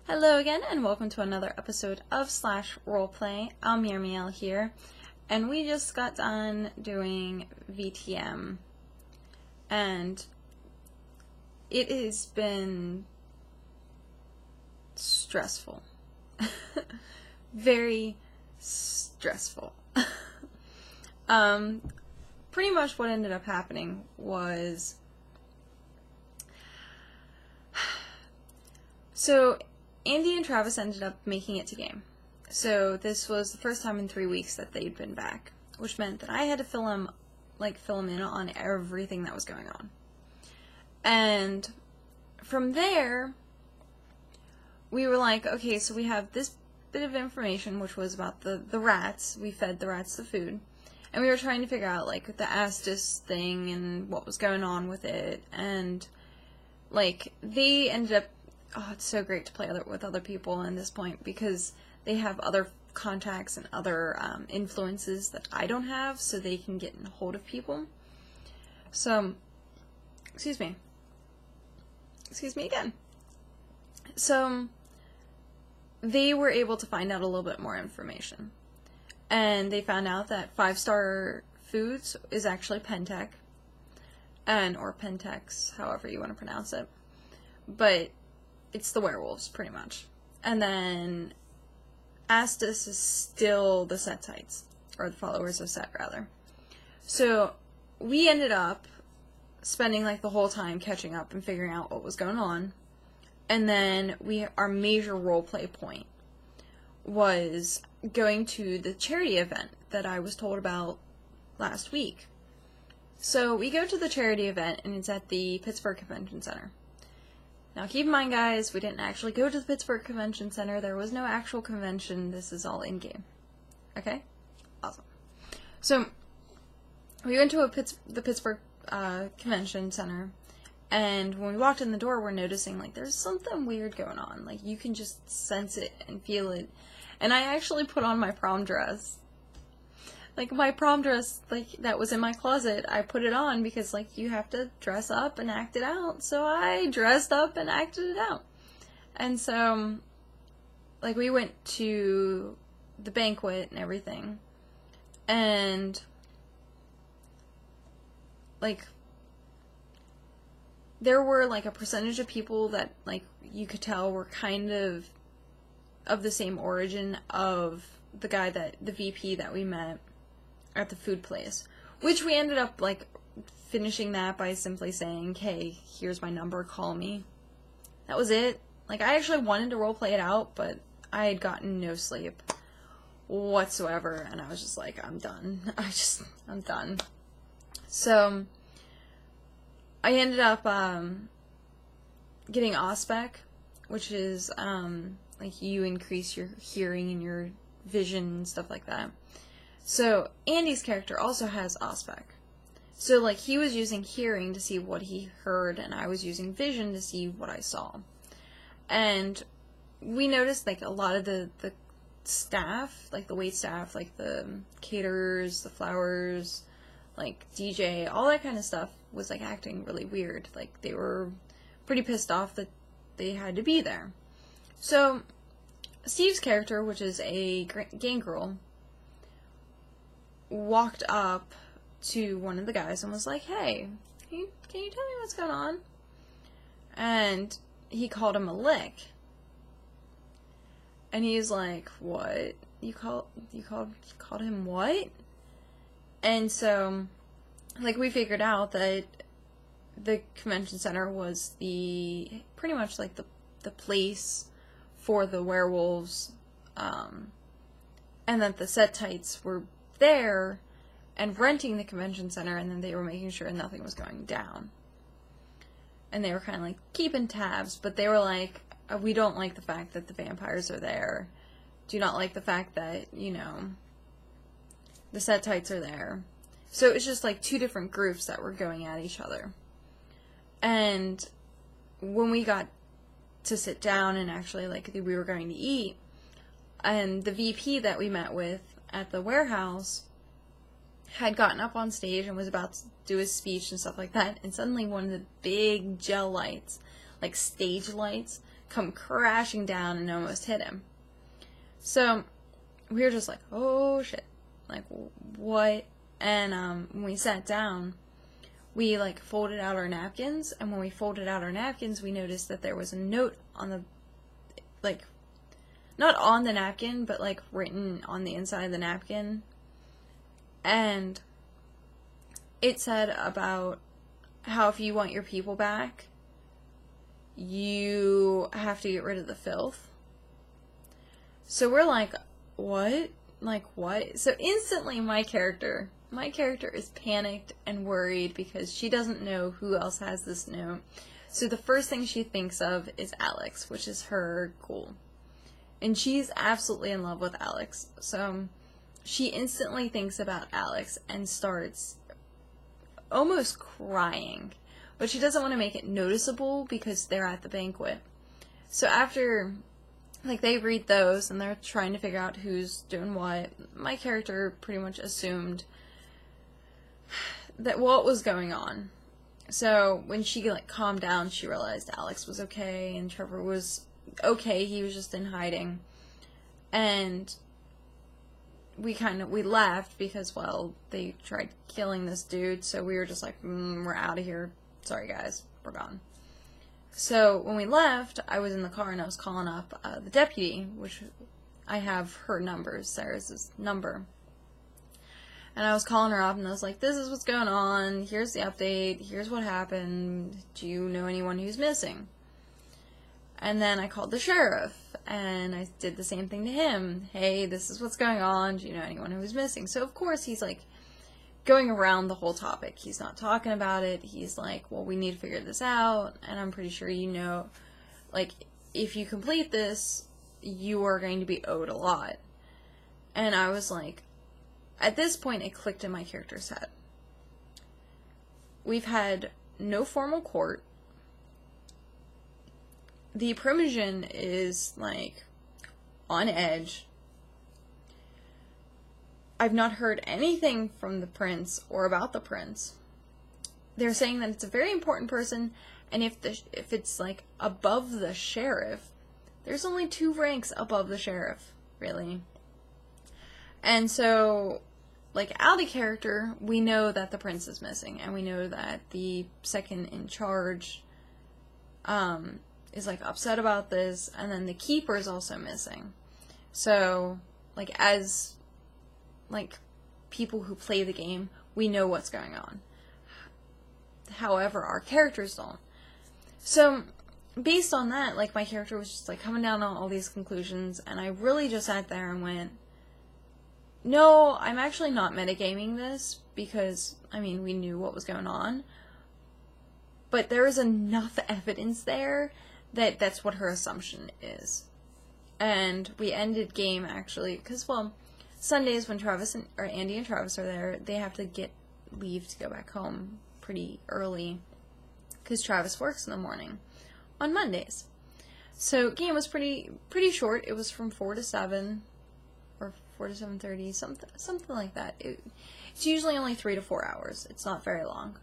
Hello again, and welcome to another episode of Roleplay. I'm Miriam here, and we just got done doing VTM, and it has been stressful. Very stressful. Pretty much what ended up happening was, so Andy and Travis ended up making it to game. So this was the first time in 3 weeks that they'd been back, which meant that I had to fill them in on everything that was going on. And from there, we were like, okay, so we have this bit of information, which was about the rats. We fed the rats the food. And we were trying to figure out, like, the Astis thing and what was going on with it. And, like, they ended up, oh, it's so great to play with other people in this point because they have other contacts and other influences that I don't have, so they can get in hold of people. So, excuse me again. So, they were able to find out a little bit more information. And they found out that 5-Star Foods is actually Pentec, or Pentex, however you want to pronounce it. But it's the werewolves, pretty much. And then Astis is still the Setites, or the followers of Set, rather. So we ended up spending like the whole time catching up and figuring out what was going on. And then our major roleplay point was going to the charity event that I was told about last week. So we go to the charity event, and it's at the Pittsburgh Convention Center. Now keep in mind, guys, we didn't actually go to the Pittsburgh Convention Center. There was no actual convention. This is all in-game. Okay? Awesome. So we went to the Pittsburgh Convention Center, and when we walked in the door, we're noticing, like, there's something weird going on. Like, you can just sense it and feel it. And I actually put on my prom dress. Like, my prom dress, like, that was in my closet, I put it on because, like, you have to dress up and act it out. So I dressed up and acted it out. And so, like, we went to the banquet and everything. And, like, there were, like, a percentage of people that, like, you could tell were kind of the same origin of the guy the VP that we met at the food place, which we ended up, like, finishing that by simply saying, hey, here's my number, call me. That was it. Like, I actually wanted to roleplay it out, but I had gotten no sleep whatsoever, and I was just like, I'm done. I'm done. So, I ended up, getting Auspec, which is, like, you increase your hearing and your vision and stuff like that. So, Andy's character also has Auspec. So, like, he was using hearing to see what he heard, and I was using vision to see what I saw. And we noticed, like, a lot of the staff, like, the wait staff, like, the caterers, the flowers, like, DJ, all that kind of stuff was, like, acting really weird. Like, they were pretty pissed off that they had to be there. So, Steve's character, which is a gang girl, walked up to one of the guys and was like, hey, can you tell me what's going on? And he called him a lick. And he's like, what? You called him what? And so, like, we figured out that the convention center was pretty much like the place for the werewolves, and that the Setites were there and renting the convention center, and then they were making sure nothing was going down. And they were kind of like keeping tabs, but they were like, we don't like the fact that the vampires are there. Do not like the fact that, you know, the Setites are there. So it was just like two different groups that were going at each other. And when we got to sit down and actually, like, we were going to eat, and the VP that we met with at the warehouse had gotten up on stage and was about to do his speech and stuff like that, and suddenly one of the big gel lights, like stage lights, come crashing down and almost hit him. So we were just like, oh shit, like what? And when we sat down, we like folded out our napkins, and when we folded out our napkins, we noticed that there was a note on the, like, not on the napkin, but like written on the inside of the napkin. And it said about how if you want your people back, you have to get rid of the filth. So we're like, what? Like, what? So instantly my character is panicked and worried because she doesn't know who else has this note. So the first thing she thinks of is Alex, which is her ghoul. And she's absolutely in love with Alex. So she instantly thinks about Alex and starts almost crying. But she doesn't want to make it noticeable because they're at the banquet. So after, like, they read those and they're trying to figure out who's doing what, my character pretty much assumed that what was going on. So when she, like, calmed down, she realized Alex was okay and Trevor was okay. He was just in hiding. And we left because, well, they tried killing this dude, so we were just like, we're out of here. Sorry, guys. We're gone. So when we left, I was in the car and I was calling up the deputy, which I have her number, Sarah's number. And I was calling her up and I was like, this is what's going on. Here's the update. Here's what happened. Do you know anyone who's missing? And then I called the sheriff and I did the same thing to him. Hey, this is what's going on. Do you know anyone who's missing? So of course he's like going around the whole topic. He's not talking about it. He's like, well, we need to figure this out. And I'm pretty sure you know, like, if you complete this, you are going to be owed a lot. And I was like, at this point, it clicked in my character's head. We've had no formal court. The Primogen is, like, on edge. I've not heard anything from the prince or about the prince. They're saying that it's a very important person, and if it's, like, above the sheriff, there's only 2 ranks above the sheriff, really. And so, like, out of character, we know that the prince is missing, and we know that the second in charge is, like, upset about this, and then the keeper is also missing. So, like, as, like, people who play the game, we know what's going on. However, our characters don't. So, based on that, like, my character was just, like, coming down on all these conclusions, and I really just sat there and went, no, I'm actually not metagaming this, because, I mean, we knew what was going on, but there is enough evidence there that that's what her assumption is. And we ended game, actually, because, well, Sundays when Andy and Travis are there, they have to get leave to go back home pretty early, because Travis works in the morning on Mondays. So, game was pretty short. It was from 4 to 7, or 4 to 7:30, something like that. It's usually only 3 to 4 hours. It's not very long.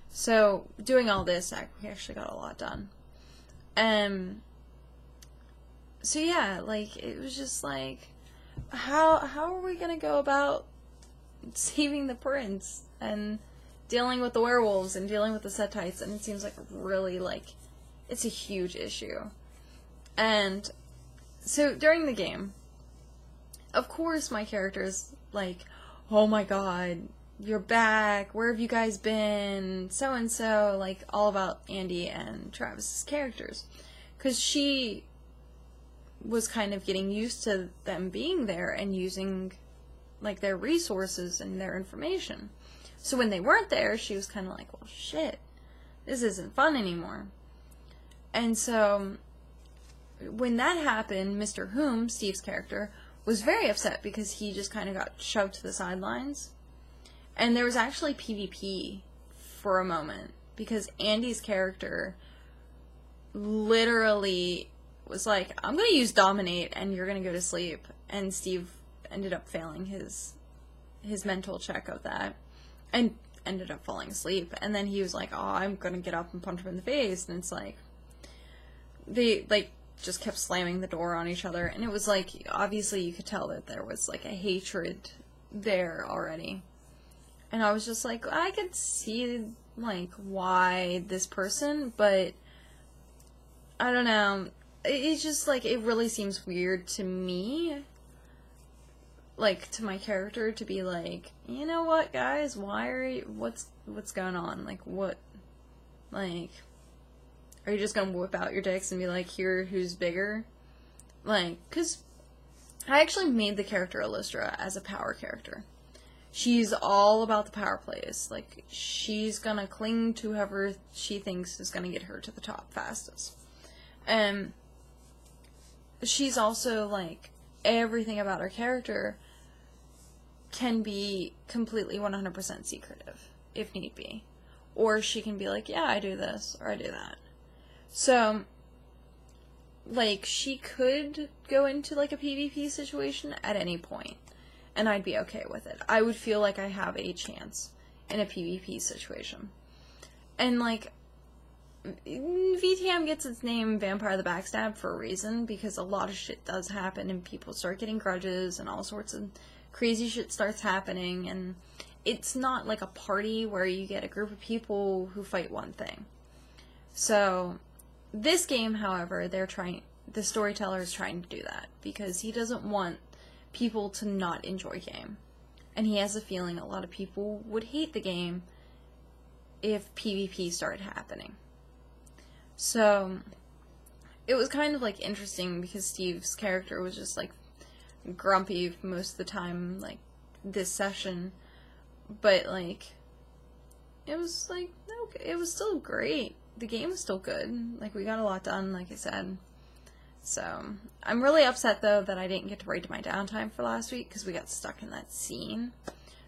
So, doing all this, we actually got a lot done. So yeah, like, it was just like, how are we gonna go about saving the prince, and dealing with the werewolves, and dealing with the Setites, and it seems like really, like, it's a huge issue. And so, during the game, of course, my character's like, oh my god, you're back, where have you guys been, so-and-so, like, all about Andy and Travis's characters. Because she was kind of getting used to them being there and using, like, their resources and their information. So when they weren't there, she was kind of like, well, shit, this isn't fun anymore. And so, when that happened, Mr. Whom, Steve's character, was very upset because he just kind of got shoved to the sidelines. And there was actually PvP for a moment, because Andy's character literally was like, I'm going to use Dominate and you're going to go to sleep. And Steve ended up failing his mental check of that and ended up falling asleep. And then he was like, oh, I'm going to get up and punch him in the face. And it's like, just kept slamming the door on each other, and it was like, obviously you could tell that there was like a hatred there already. And I was just like, I could see like why this person, but I don't know. It's just like, it really seems weird to me, like to my character, to be like, you know what, guys, why are you, what's going on? Like, what, like, are you just gonna whip out your dicks and be like, here, who's bigger? Like, cause I actually made the character Illustra as a power character. She's all about the power plays. Like, she's gonna cling to whoever she thinks is gonna get her to the top fastest. And she's also, like, everything about her character can be completely 100% secretive, if need be. Or she can be like, yeah, I do this, or I do that. So, like, she could go into, like, a PvP situation at any point, and I'd be okay with it. I would feel like I have a chance in a PvP situation. And, like, VTM gets its name Vampire the Backstab for a reason, because a lot of shit does happen, and people start getting grudges, and all sorts of crazy shit starts happening, and it's not like a party where you get a group of people who fight one thing. So, this game, however, the storyteller is trying to do that, because he doesn't want people to not enjoy game. And he has a feeling a lot of people would hate the game if PvP started happening. So, it was kind of, like, interesting, because Steve's character was just, like, grumpy most of the time, like, this session. But, like, it was, like, okay, it was still great. The game was still good. Like, we got a lot done, like I said. So, I'm really upset, though, that I didn't get to raid my downtime for last week, because we got stuck in that scene.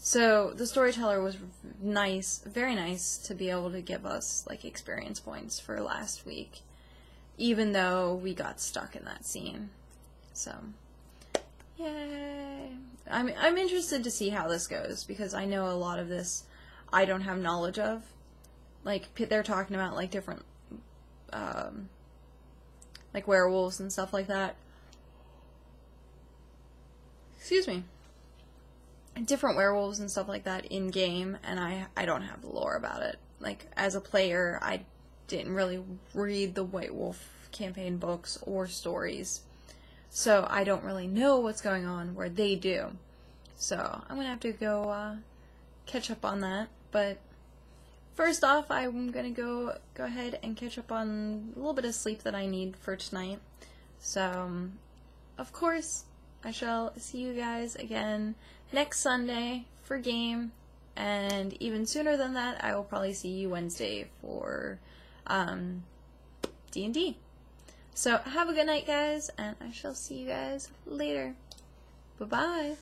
So, the storyteller was nice, very nice, to be able to give us, like, experience points for last week, even though we got stuck in that scene. So, yay! I'm interested to see how this goes, because I know a lot of this I don't have knowledge of. Like, they're talking about, like, different, like, werewolves and stuff like that. Excuse me. Different werewolves and stuff like that in-game, and I don't have the lore about it. Like, as a player, I didn't really read the White Wolf campaign books or stories, so I don't really know what's going on where they do. So, I'm gonna have to go, catch up on that, but first off, I'm gonna go ahead and catch up on a little bit of sleep that I need for tonight. So, of course, I shall see you guys again next Sunday for game, and even sooner than that, I will probably see you Wednesday for D&D. So, have a good night, guys, and I shall see you guys later. Bye-bye!